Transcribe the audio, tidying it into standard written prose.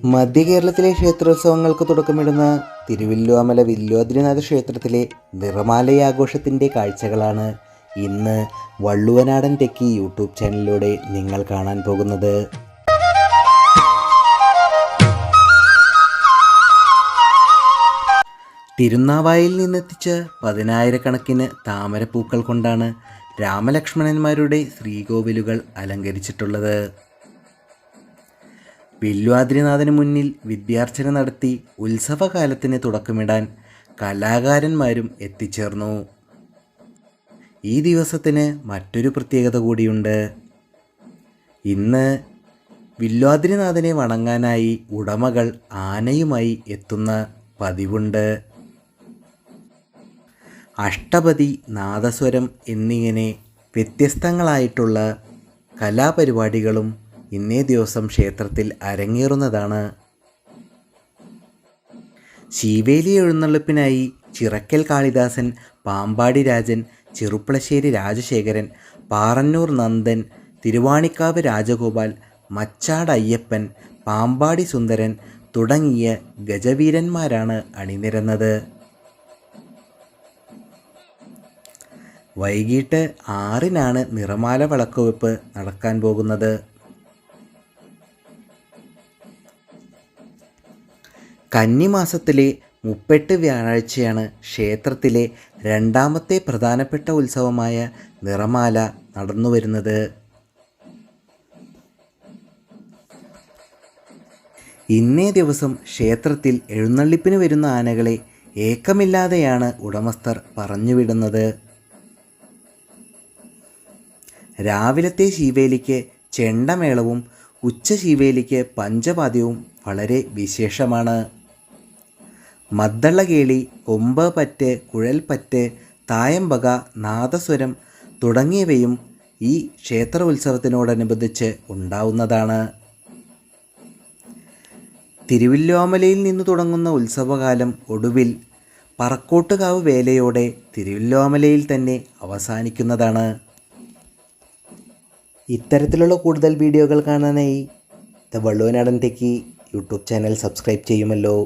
മധ്യ കേരളത്തിലെ ക്ഷേത്രോത്സവങ്ങൾക്ക് തുടക്കമിടുന്ന തിരുവല്ലോമല വില്വാദ്രിനാഥ ക്ഷേത്രത്തിലെ നിറമാലയാഘോഷത്തിൻ്റെ കാഴ്ചകളാണ് ഇന്ന് വള്ളുവനാടൻ ടെക്കി യൂട്യൂബ് ചാനലിലൂടെ നിങ്ങൾ കാണാൻ പോകുന്നത്. തിരുനാവായിൽ നിന്നെത്തിച്ച 10,000-കണക്കിന് താമരപ്പൂക്കൾ കൊണ്ടാണ് രാമലക്ഷ്മണന്മാരുടെ ശ്രീകോവിലുകൾ അലങ്കരിച്ചിട്ടുള്ളത്. വില്വാദ്രിനാഥന് മുന്നിൽ വിദ്യാർച്ചന നടത്തി ഉത്സവകാലത്തിന് തുടക്കമിടാൻ കലാകാരന്മാരും എത്തിച്ചേർന്നു. ഈ ദിവസത്തിന് മറ്റൊരു പ്രത്യേകത കൂടിയുണ്ട്. ഇന്ന് വില്വാദ്രിനാഥനെ വണങ്ങാനായി ഉടമകൾ ആനയുമായി എത്തുന്ന പതിവുണ്ട്. അഷ്ടപതി, നാദസ്വരം എന്നിങ്ങനെ വ്യത്യസ്തങ്ങളായിട്ടുള്ള കലാപരിപാടികളും ഇന്നേ ദിവസം ക്ഷേത്രത്തിൽ അരങ്ങേറുന്നതാണ്. ശീവേലി എഴുന്നള്ളിപ്പിനായി ചിറക്കൽ കാളിദാസൻ, പാമ്പാടി രാജൻ, ചെറുപ്പളശ്ശേരി രാജശേഖരൻ, പാറന്നൂർ നന്ദൻ, തിരുവാണിക്കാവ് രാജഗോപാൽ, മച്ചാട് അയ്യപ്പൻ, പാമ്പാടി സുന്ദരൻ തുടങ്ങിയ ഗജവീരന്മാരാണ് അണിനിരന്നത്. വൈകിട്ട് 6-നാണ് നിറമാല വിളക്കുവെപ്പ് നടക്കാൻ പോകുന്നത്. കന്നിമാസത്തിലെ 38 വ്യാഴാഴ്ചയാണ് ക്ഷേത്രത്തിലെ രണ്ടാമത്തെ പ്രധാനപ്പെട്ട ഉത്സവമായ നിറമാല നടന്നുവരുന്നത്. ഇന്നേ ദിവസം ക്ഷേത്രത്തിൽ എഴുന്നള്ളിപ്പിന് വരുന്ന ആനകളെ ഏക്കമില്ലാതെയാണ് ഉടമസ്ഥർ പറഞ്ഞുവിടുന്നത്. രാവിലത്തെ ശീവേലിക്ക് ചെണ്ടമേളവും ഉച്ച ശീവേലിക്ക് പഞ്ചവാദ്യവും വളരെ വിശേഷമാണ്. മദ്ദളകേളി, കൊമ്പ് പറ്റ്, കുഴൽപ്പറ്റ്, തായമ്പക, നാദസ്വരം തുടങ്ങിയവയും ഈ ക്ഷേത്ര ഉത്സവത്തിനോടനുബന്ധിച്ച് ഉണ്ടാവുന്നതാണ്. തിരുവല്ലോമലയിൽ നിന്നു തുടങ്ങുന്ന ഉത്സവകാലം ഒടുവിൽ പറക്കോട്ടുകാവ് വേലയോടെ തിരുവല്ലോമലയിൽ തന്നെ അവസാനിക്കുന്നതാണ്. ഇത്തരത്തിലുള്ള കൂടുതൽ വീഡിയോകൾ കാണാനായി the Valluvanadan techie YouTube channel subscribe ചെയ്യുമല്ലോ.